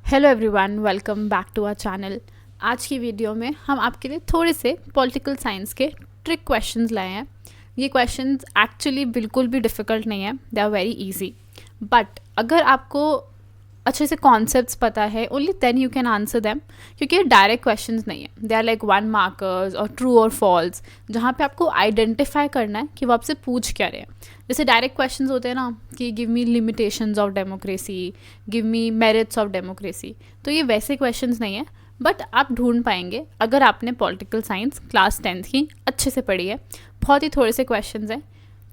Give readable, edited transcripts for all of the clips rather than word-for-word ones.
Hello everyone, welcome back to our channel. आज की video में हम आपके लिए थोड़े से पॉलिटिकल साइंस के ट्रिक क्वेश्चंस लाए हैं। ये क्वेश्चंस एक्चुअली बिल्कुल भी डिफ़िकल्ट नहीं है, they are very easy. But अगर आपको अच्छे से कॉन्सेप्ट्स पता है, only then you can answer them, क्योंकि ये डायरेक्ट क्वेश्चंस नहीं है। दे आर लाइक 1 मार्कर्स और ट्रू और फॉल्स, जहाँ पे आपको आइडेंटिफाई करना है कि वो आपसे पूछ क्या रहे हैं। जैसे डायरेक्ट क्वेश्चंस होते हैं ना कि give me limitations of democracy, give me merits of democracy, तो ये वैसे क्वेश्चंस नहीं है। बट आप ढूंढ पाएंगे अगर आपने पॉलिटिकल साइंस क्लास 10th की अच्छे से पढ़ी है। बहुत ही थोड़े से क्वेश्चंस हैं,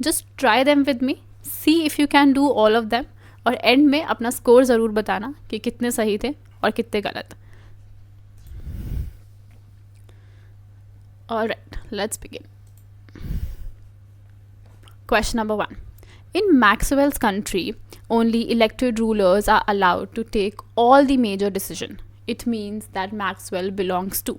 just try them with me, C if you can do all of them, और एंड में अपना स्कोर ज़रूर बताना कि कितने सही थे और कितने गलत। Alright, let's begin. Question number 1. In Maxwell's country, only elected rulers are allowed to take all the major decision. It means that Maxwell belongs to.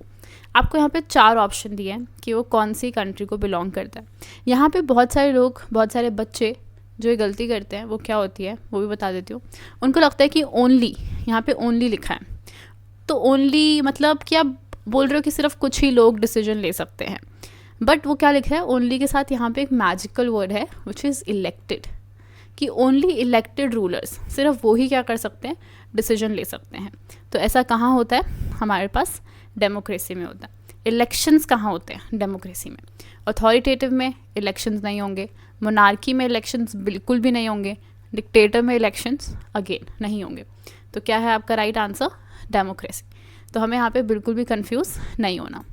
आपको यहाँ पे 4 ऑप्शन दिए हैं कि वो कौन सी कंट्री को बिलोंग करता है। यहाँ पे बहुत सारे लोग, बहुत सारे बच्चे जो ये गलती करते हैं, वो क्या होती है वो भी बता देती हूँ। उनको लगता है कि ओनली, यहाँ पे ओनली लिखा है, तो ओनली मतलब कि आप बोल रहे हो कि सिर्फ कुछ ही लोग डिसीजन ले सकते हैं। बट वो क्या लिखा है, ओनली के साथ यहाँ पे एक मैजिकल वर्ड है विच इज़ इलेक्टेड, कि ओनली इलेक्टेड रूलर्स, सिर्फ वो ही क्या कर सकते हैं, डिसीजन ले सकते हैं। तो ऐसा कहाँ होता है, हमारे पास डेमोक्रेसी में होता है। इलेक्शंस कहाँ होते हैं, डेमोक्रेसी में। अथॉरिटेटिव में इलेक्शंस नहीं होंगे, मोनार्की में इलेक्शंस बिल्कुल भी नहीं होंगे, डिक्टेटर में इलेक्शंस अगेन नहीं होंगे। तो क्या है आपका राइट आंसर, डेमोक्रेसी। तो हमें यहाँ पे बिल्कुल भी कंफ्यूज नहीं होना।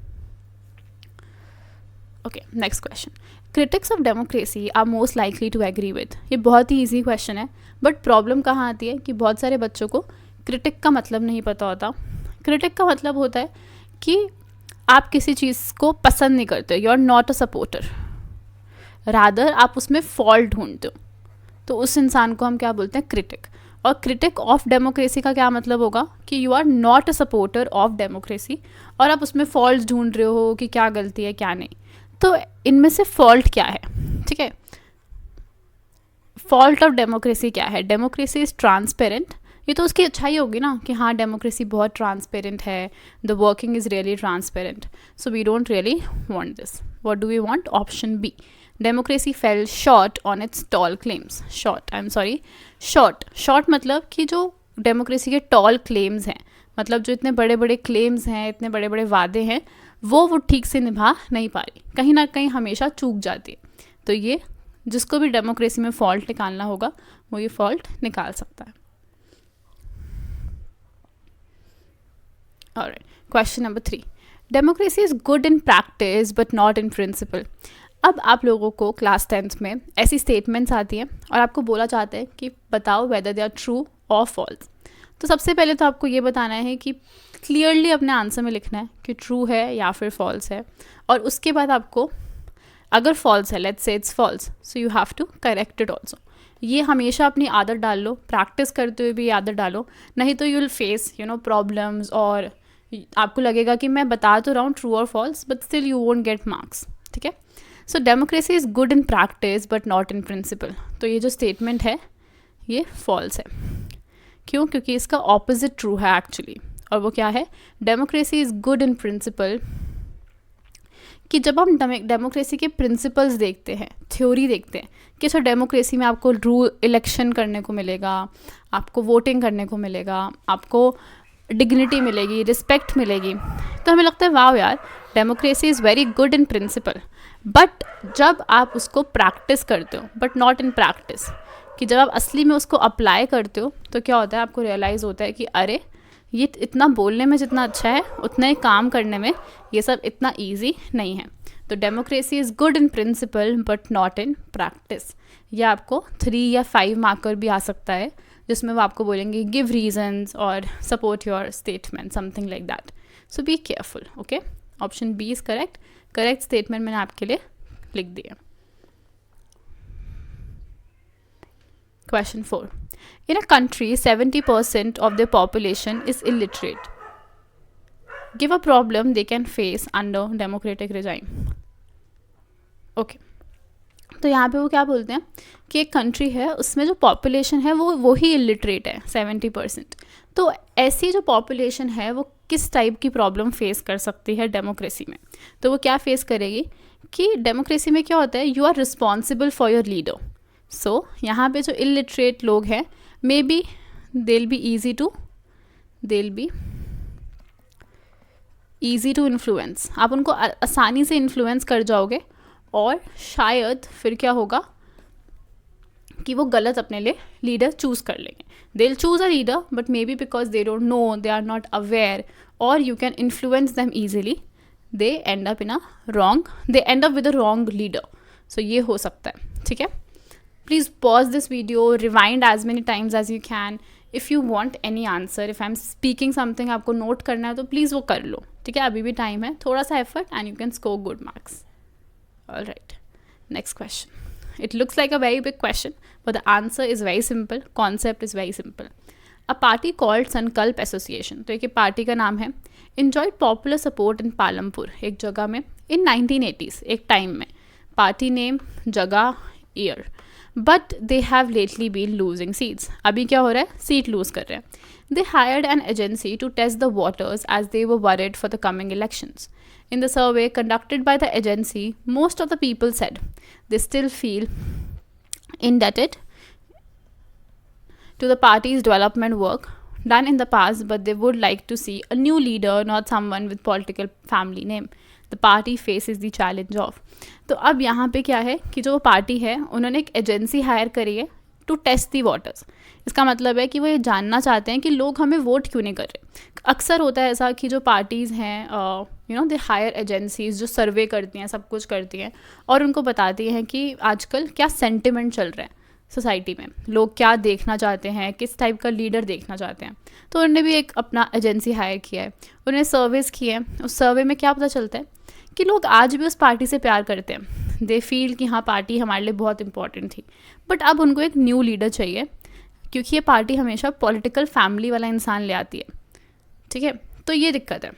Okay, next question. Critics of democracy are most likely to agree with. ये बहुत ही ईजी क्वेश्चन है, बट प्रॉब्लम कहाँ आती है कि बहुत सारे बच्चों को क्रिटिक का मतलब नहीं पता होता। क्रिटिक का मतलब होता है कि आप किसी चीज़ को पसंद नहीं करते, you are not a supporter, rather आप उसमें फॉल्ट ढूंढते हो, तो उस इंसान को हम क्या बोलते हैं, क्रिटिक। और क्रिटिक ऑफ डेमोक्रेसी का क्या मतलब होगा कि you are not a supporter of democracy, और आप उसमें फॉल्ट ढूंढ रहे हो कि क्या गलती है क्या नहीं। तो इनमें से फॉल्ट क्या है, ठीक है, फॉल्ट ऑफ डेमोक्रेसी क्या है, डेमोक्रेसी इज़ ट्रांसपेरेंट। ये तो उसकी अच्छाई होगी ना कि हाँ डेमोक्रेसी बहुत ट्रांसपेरेंट है, the working is really transparent, so we don't really want this. What do we want, option B, democracy fell short on its tall claims. Short, I am sorry, short मतलब कि जो democracy के toll claims हैं, मतलब जो इतने बड़े बड़े क्लेम्स हैं, इतने बड़े बड़े वादे हैं, वो ठीक से निभा नहीं पा रही, कहीं ना कहीं हमेशा चूक जाती है। तो ये जिसको भी डेमोक्रेसी में फॉल्ट निकालना होगा वो ये फॉल्ट निकाल सकता है। Alright, question number 3। Democracy is good in practice but not in principal. अब आप लोगों को क्लास 10th में ऐसी स्टेटमेंट्स आती हैं और आपको बोला जाता है कि बताओ वेदर दे आर ट्रू और फॉल्स। तो सबसे पहले तो आपको ये बताना है कि क्लियरली अपने आंसर में लिखना है कि ट्रू है या फिर फॉल्स है, और उसके बाद आपको अगर फॉल्स है, let's say it's false, so you have to correct it also. ये हमेशा अपनी आदत डाल लो, प्रैक्टिस करते हुए भी आदत डालो, नहीं तो यू विल फेस प्रॉब्लम्स, और आपको लगेगा कि मैं बता तो रहा हूँ ट्रू और false, but still you won't get marks, ठीक है। So democracy is good in practice but not in principle. तो ये जो स्टेटमेंट है ये फॉल्स है। क्यों, क्योंकि इसका ऑपोजिट ट्रू है एक्चुअली, और वो क्या है, democracy is good in principle. कि जब हम डेमोक्रेसी के प्रिंसिपल्स देखते हैं, थ्योरी देखते हैं कि सर डेमोक्रेसी में आपको रूल इलेक्शन करने को मिलेगा, आपको वोटिंग करने को मिलेगा, आपको डिग्निटी मिलेगी, रिस्पेक्ट मिलेगी, तो हमें लगता है वाह यार democracy is very good in principle. But जब आप उसको प्रैक्टिस करते हो, बट नॉट इन प्रैक्टिस, कि जब आप असली में उसको अप्लाई करते हो तो क्या होता है, आपको रियलाइज़ होता है कि अरे ये इतना बोलने में जितना अच्छा है उतना ही काम करने में ये सब इतना ईजी नहीं है। तो democracy is good in principle but not in practice. या आपको 3 या 5 मार्कर भी आ सकता है, जिसमें वो आपको बोलेंगे गिव रीजंस और support your statement, something like that. So be careful, okay. Option B is correct. Correct statement मैंने आपके लिए लिख दिया। Question 4. In a country, 70% of the population is illiterate. Give a problem they can face under democratic regime. Okay. तो यहाँ पे वो क्या बोलते हैं कि एक कंट्री है उसमें जो पॉपुलेशन है वो ही इलिटरेट है 70%। तो ऐसी जो पॉपुलेशन है वो किस टाइप की प्रॉब्लम फेस कर सकती है डेमोक्रेसी में? तो वो क्या फेस करेगी कि डेमोक्रेसी में क्या होता है, you are responsible for your leader. So यहाँ पे जो इलिटरेट लोग हैं, may be they'll be easy to influence. आप उनको आसानी से इन्फ्लुएंस कर जाओगे और शायद फिर क्या होगा कि वो गलत अपने लिए लीडर चूज़ कर लेंगे. they'll choose a leader but maybe because they don't know, they are not aware, or you can influence them easily, they end up with a wrong leader. So ये हो सकता है. ठीक है, please pause this video, rewind as many times as you can. If you want any answer, if I'm speaking something आपको note करना है तो प्लीज़ वो कर लो. ठीक है, अभी भी टाइम है, थोड़ा सा effort and you can score good marks. All right, next question. It looks like a very big question, but the answer is very simple. Concept is very simple. A party called Sankalp Association, तो एक party का नाम है, enjoyed popular support in Palampur, एक जगह में, in 1980s, एक time में. पार्टी नेम, जगह, year. But they have lately been losing seats. अभी क्या हो रहा है, सीट लूज कर रहे हैं. They hired an agency to test the waters as they were worried for the coming elections. In the survey conducted by the agency, most of the people said they still feel indebted to the party's development work done in the past, but they would like to see a new leader, not someone with political family name. The party faces the challenge of. तो अब यहाँ पे क्या है कि जो party है उन्होंने एक एजेंसी हायर करी है टू टेस्ट दी वाटर्स. इसका मतलब है कि वो ये जानना चाहते हैं कि लोग हमें वोट क्यों नहीं कर रहे. अक्सर होता है ऐसा कि जो पार्टीज़ हैं दे हायर एजेंसीज जो सर्वे करती हैं, सब कुछ करती हैं और उनको बताती हैं कि आजकल क्या सेंटिमेंट चल रहा है सोसाइटी में, लोग क्या देखना चाहते हैं, किस टाइप का लीडर देखना चाहते हैं. तो उन्होंने भी एक अपना एजेंसी हायर किया है, उन्होंने सर्वेज़ किए हैं. उस सर्वे में क्या पता चलता है कि लोग आज भी उस पार्टी से प्यार करते हैं. दे फील कि हाँ, पार्टी हमारे लिए बहुत इंपॉर्टेंट थी, बट अब उनको एक न्यू लीडर चाहिए क्योंकि ये पार्टी हमेशा पॉलिटिकल फैमिली वाला इंसान ले आती है. ठीक है, तो ये दिक्कत है.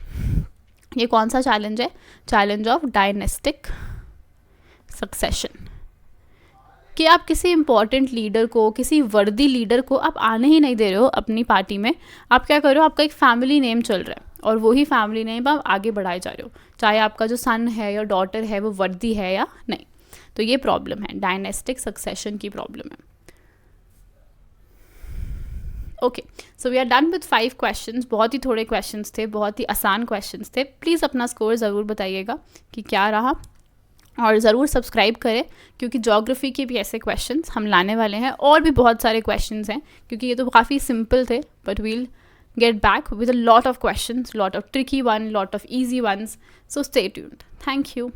ये कौन सा चैलेंज है? Challenge of dynastic succession. कि आप किसी इंपॉर्टेंट लीडर को, किसी वर्दी लीडर को आप आने ही नहीं दे रहे हो अपनी पार्टी में. आप क्या कर रहे हो, आपका एक फैमिली नेम चल रहा है और वही फैमिली नेम आप आगे बढ़ाए जा रहे हो, चाहे आपका जो सन है या डॉटर है वो वर्दी है या नहीं. तो ये प्रॉब्लम है, डायनेस्टिक सक्सेशन की प्रॉब्लम है. Okay, so we are done with 5 questions. बहुत ही थोड़े क्वेश्चंस थे, बहुत ही आसान क्वेश्चंस थे. प्लीज़ अपना स्कोर ज़रूर बताइएगा कि क्या रहा और ज़रूर सब्सक्राइब करें क्योंकि ज्योग्राफी के भी ऐसे क्वेश्चंस हम लाने वाले हैं. और भी बहुत सारे क्वेश्चंस हैं क्योंकि ये तो काफ़ी सिंपल थे, but we'll get back with a lot of questions, lot of tricky one, lot of easy ones. So stay tuned. Thank you.